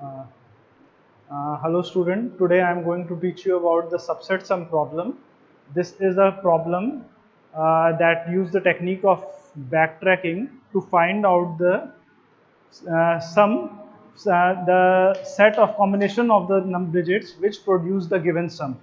Uh, Hello student, today I am going to teach you about the subset sum problem. This is a problem that use the technique of backtracking to find out the sum, the set of combination of the digits which produce the given sum.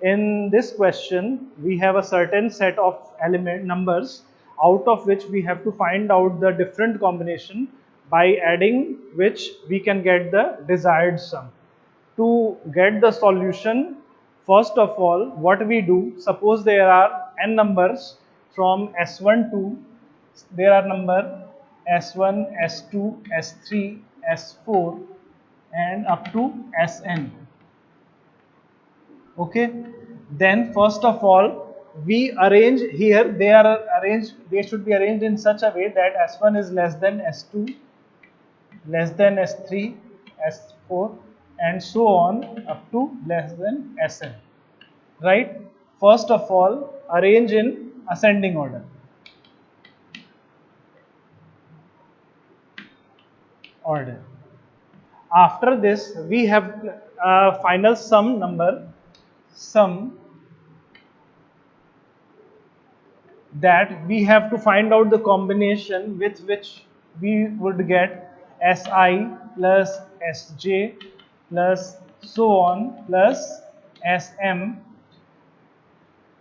In this question, we have a certain set of element numbers out of which we have to find out the different combination by adding which we can get the desired sum. To get the solution, first of all, what we do, suppose there are n numbers from S1 to, there are number S1, S2, S3, S4 and up to Sn. Okay, then first of all we arrange here, they are arranged, they should be arranged in such a way that S1 is less than S2, less than S3, S4 and so on up to less than Sn, right? First of all, arrange in ascending order. After this, we have final sum number, sum that we have to find out the combination with which we would get Si plus Sj plus so on plus Sm,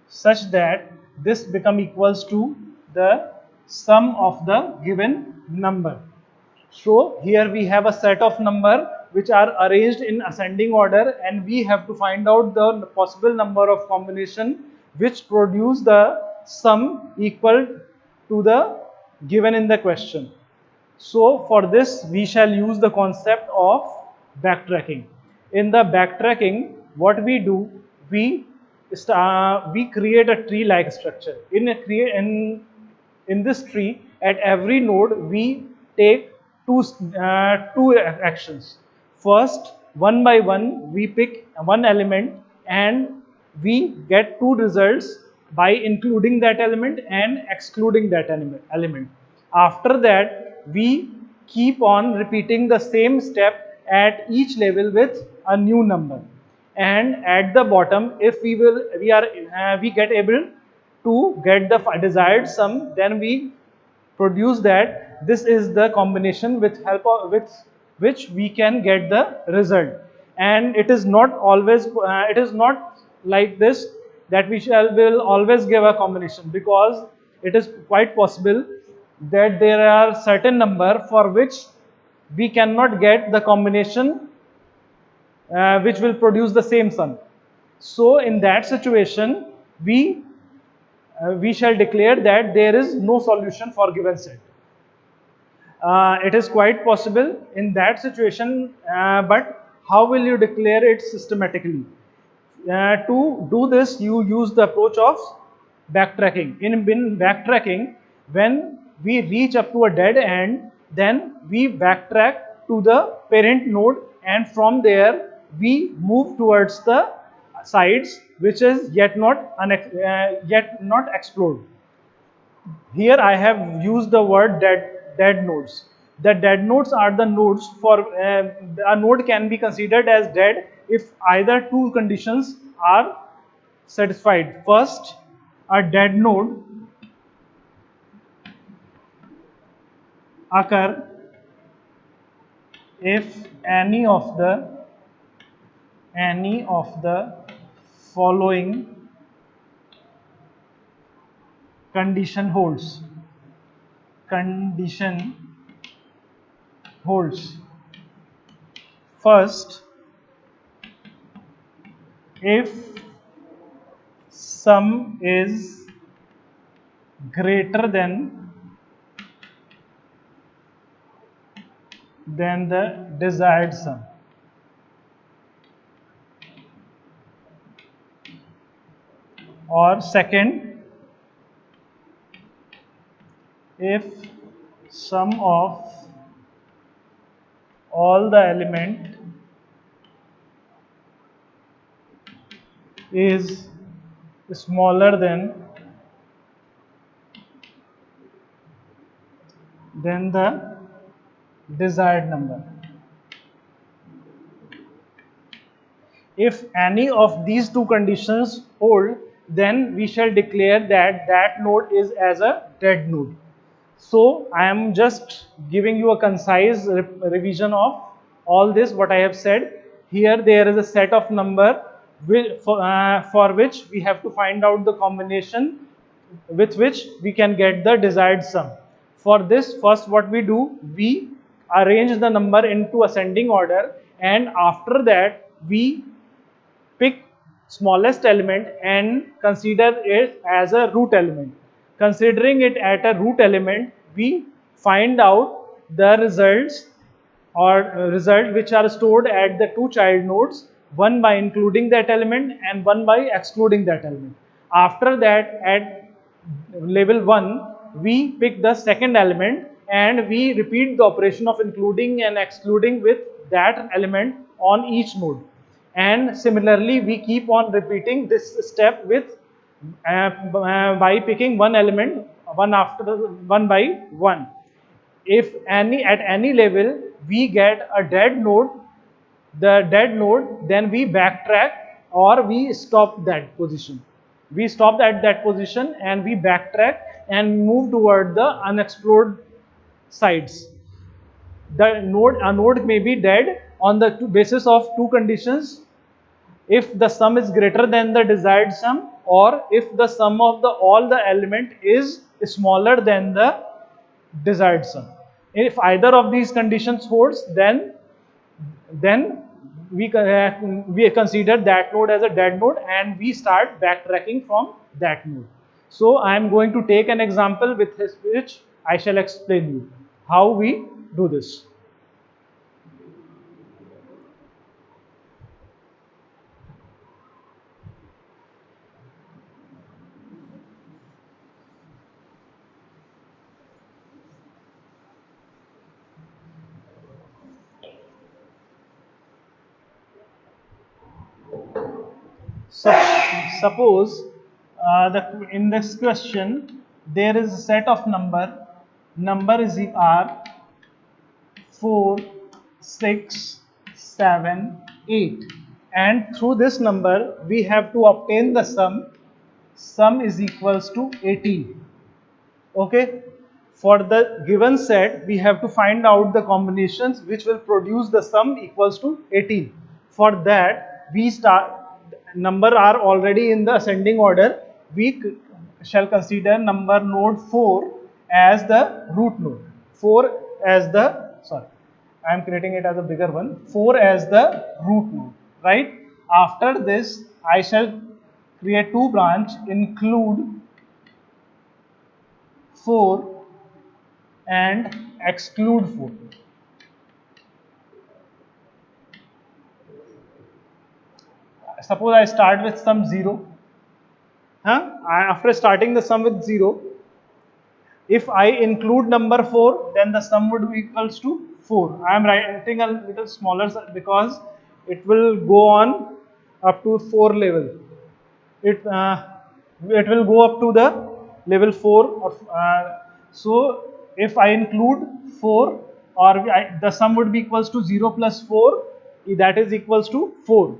such that this become equals to the sum of the given number. So here we have a set of number which are arranged in ascending order, and we have to find out the possible number of combination which produce the sum equal to the given in the question. So for this we shall use the concept of backtracking. In the backtracking, what we do, we create a tree like structure. In this tree, at every node we take two actions. First, one by one we pick one element and we get two results by including that element and excluding that element. After that, we keep on repeating the same step at each level with a new number. And at the bottom, if we get able to get the desired sum, then we produce that this is the combination with help of with which we can get the result. And it is not always it is not like this that we shall will always give a combination, because it is quite possible that there are certain number for which we cannot get the combination which will produce the same sum. So in that situation, we shall declare that there is no solution for given set. It is quite possible in that situation, but how will you declare it systematically? To do this, you use the approach of backtracking. In backtracking, when we reach up to a dead end, then we backtrack to the parent node, and from there we move towards the sides which is yet not explored. Here I have used the word dead nodes. The dead nodes are the nodes for a node can be considered as dead if either two conditions are satisfied. First, a dead node occur if any of the following condition holds. Condition holds. First, if sum is greater than the desired sum. Or second, if sum of all the element is smaller than the desired number. If any of these two conditions hold, then we shall declare that that node is as a dead node. So I am just giving you a concise revision of all this what I have said. Here there is a set of number for which we have to find out the combination with which we can get the desired sum. For this, first what we do, we arrange the number into ascending order, and after that we pick smallest element and consider it as a root element. Considering it at a root element, we find out the results or result which are stored at the two child nodes, one by including that element and one by excluding that element. After that, at level 1, we pick the second element and we repeat the operation of including and excluding with that element on each node. And similarly, we keep on repeating this step with by picking one element one after one by one. If any at any level we get a dead node, then we backtrack or we stop that position. We stop at that position and we backtrack and move toward the unexplored sides. A node may be dead on the basis of two conditions: if the sum is greater than the desired sum, or if the sum of all the element is smaller than the desired sum. If either of these conditions holds, then we consider that node as a dead node and we start backtracking from that node. So I am going to take an example with which I shall explain you how we do this. So, suppose in this question there is a set of number is are 4, 6, 7, 8, and through this number we have to obtain the sum is equals to 18. Okay, for the given set we have to find out the combinations which will produce the sum equals to 18. For that we start, number are already in the ascending order, we shall consider number node 4 as the root node, 4 as the, sorry, I am creating it as a bigger one, 4 as the root node, right? After this I shall create two branch, include 4 and exclude 4. Suppose I start with sum 0. After starting the sum with 0, if I include number 4, then the sum would be equals to 4. I am writing a little smaller because it will go on up to 4 level. It will go up to the level 4 of, so if I include 4, or the sum would be equals to 0 plus 4, that is equals to 4.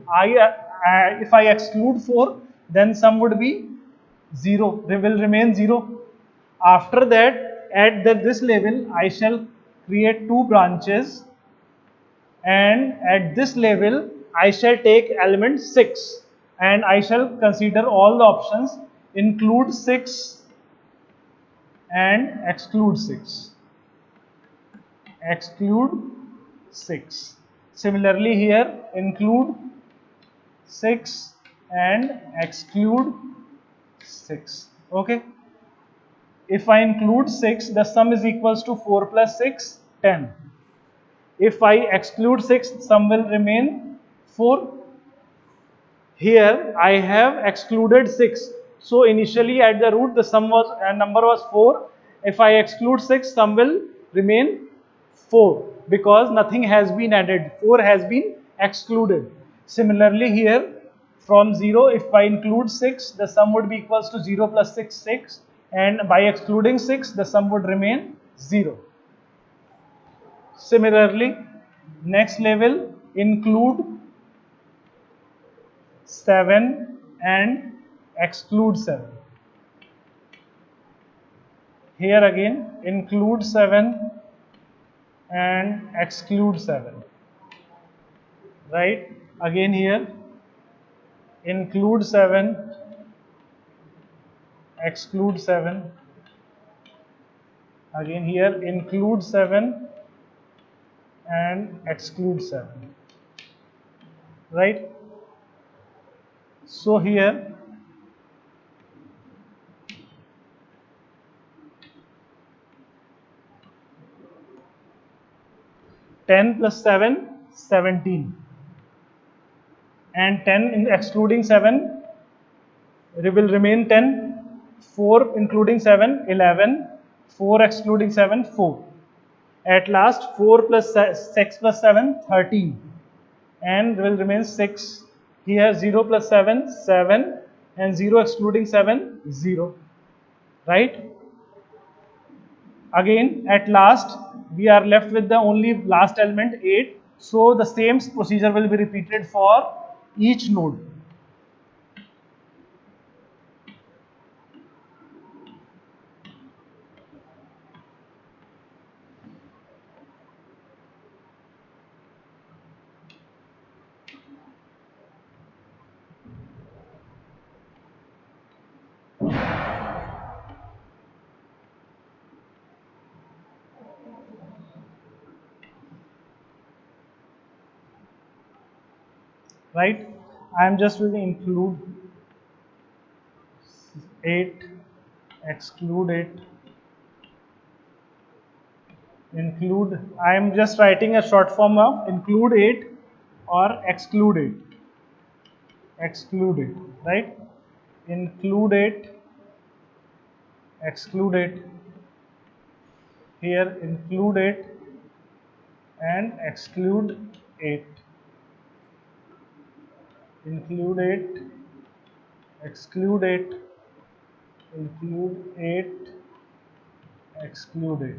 If I exclude 4, then sum would be 0, they will remain 0. After that, at this level I shall create two branches, and at this level I shall take element 6 and I shall consider all the options, include 6 and exclude 6. Exclude 6. Similarly here, include 6 and exclude 6. Okay. If I include 6, the sum is equals to 4 plus 6, 10. If I exclude 6, sum will remain 4. Here I have excluded 6. So initially at the root the sum was number was 4. If I exclude 6, sum will remain 4 because nothing has been added. 4 has been excluded. Similarly here from 0, if I include 6, the sum would be equals to 0 plus 6, 6, and by excluding 6, the sum would remain 0. Similarly, next level, include 7 and exclude 7. Here again include 7 and exclude 7. Right? Again here include 7, exclude 7. Again here include 7 and exclude 7. Right? So here 10 plus 7, 17. And 10 in excluding 7 will remain 10. 4 including 7, 11. 4 excluding 7, 4. At last 4 plus 6 plus 7, 13. And will remain 6. Here 0 plus 7, 7. And 0 excluding 7, 0. Right? Again, at last, we are left with the only last element 8. So the same procedure will be repeated for each node. Right? I am just will include 8, exclude 8, include. I am just writing a short form of include 8 or exclude 8. Exclude 8, right? Include 8, exclude 8. Here include 8 and exclude 8. Include 8, exclude 8, include 8, exclude 8.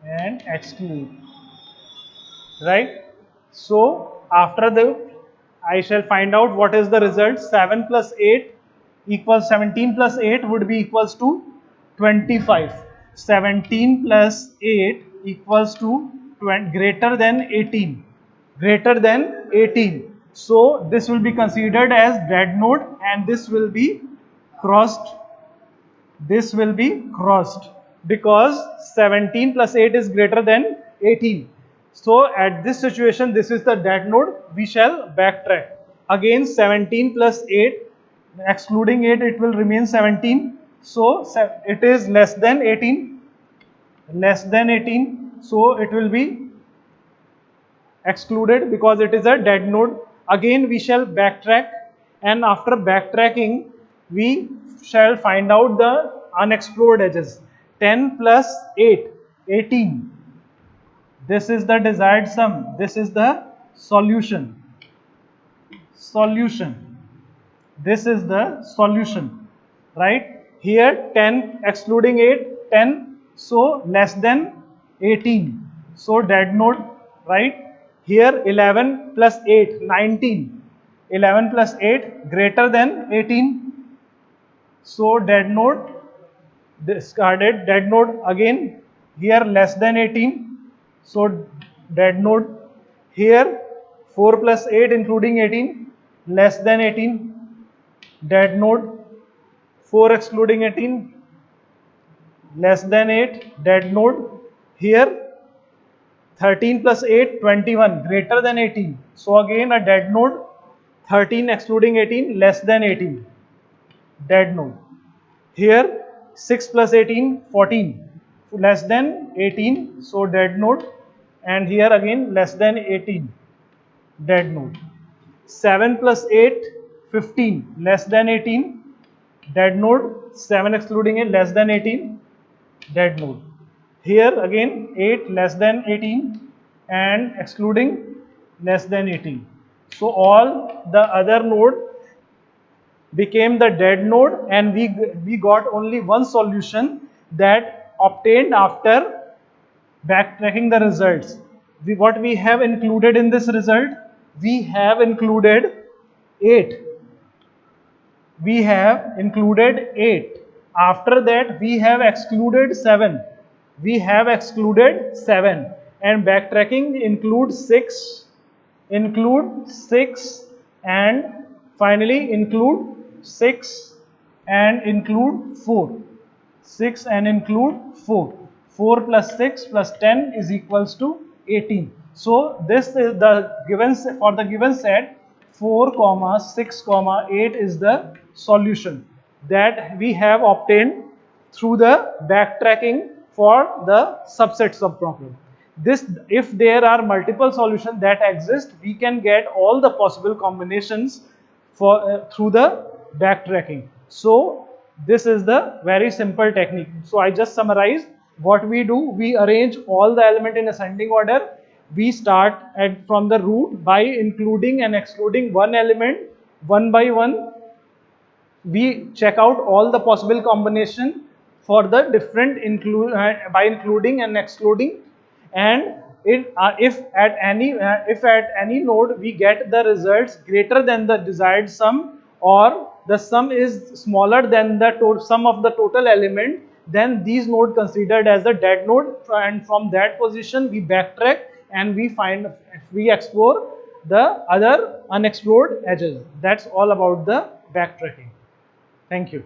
And exclude. Right? So after the, I shall find out what is the result. 7 plus 8 equals 17 plus 8 would be equals to 25. 17 plus 8 equals to 20, greater than 18. Greater than 18. So this will be considered as dead node and this will be crossed. This will be crossed because 17 plus 8 is greater than 18. So at this situation, this is the dead node. We shall backtrack. Again 17 plus 8, excluding 8, it will remain 17. So it is less than 18. Less than 18. So it will be excluded because it is a dead node. Again we shall backtrack, and after backtracking we shall find out the unexplored edges. 10 plus 8, 18. This is the desired sum. This is the solution. Solution. This is the solution. Right? Here 10 excluding 8, 10. So less than 18. So dead node. Right? Here 11 plus 8, 19. 11 plus 8 greater than 18. So dead node, discarded. Dead node again. Here less than 18. So dead node. Here 4 plus 8 including 18, less than 18. Dead node. 4 excluding 18, less than 8. Dead node. Here 13 plus 8, 21, greater than 18. So again a dead node. 13 excluding 18, less than 18. Dead node. Here 6 plus 18, 14, less than 18. So dead node. And here again less than 18. Dead node. 7 plus 8, 15, less than 18. Dead node. 7 excluding 8, less than 18. Dead node. Here again 8 less than 18 and excluding less than 18. So all the other node became the dead node, and we got only one solution that obtained after backtracking the results. What we have included in this result? We have included 8. We have included 8. After that, we have excluded 7. We have excluded 7. And backtracking include 6, and finally include 6 and include 4. 6 and include 4. 4 plus 6 plus 10 is equals to 18. So this is the given, for the given set 4 comma 6 comma 8 is the solution that we have obtained through the backtracking for the subsets of problem. This, if there are multiple solutions that exist, we can get all the possible combinations for through the backtracking. So this is the very simple technique. So I just summarized what we do. We arrange all the element in ascending order. We start from the root by including and excluding one element one by one. We check out all the possible combination for the different by including and excluding, and if at any node we get the results greater than the desired sum, or the sum is smaller than the sum of the total element, then these node considered as the dead node, and from that position we backtrack and we explore the other unexplored edges. That's all about the backtracking. Thank you.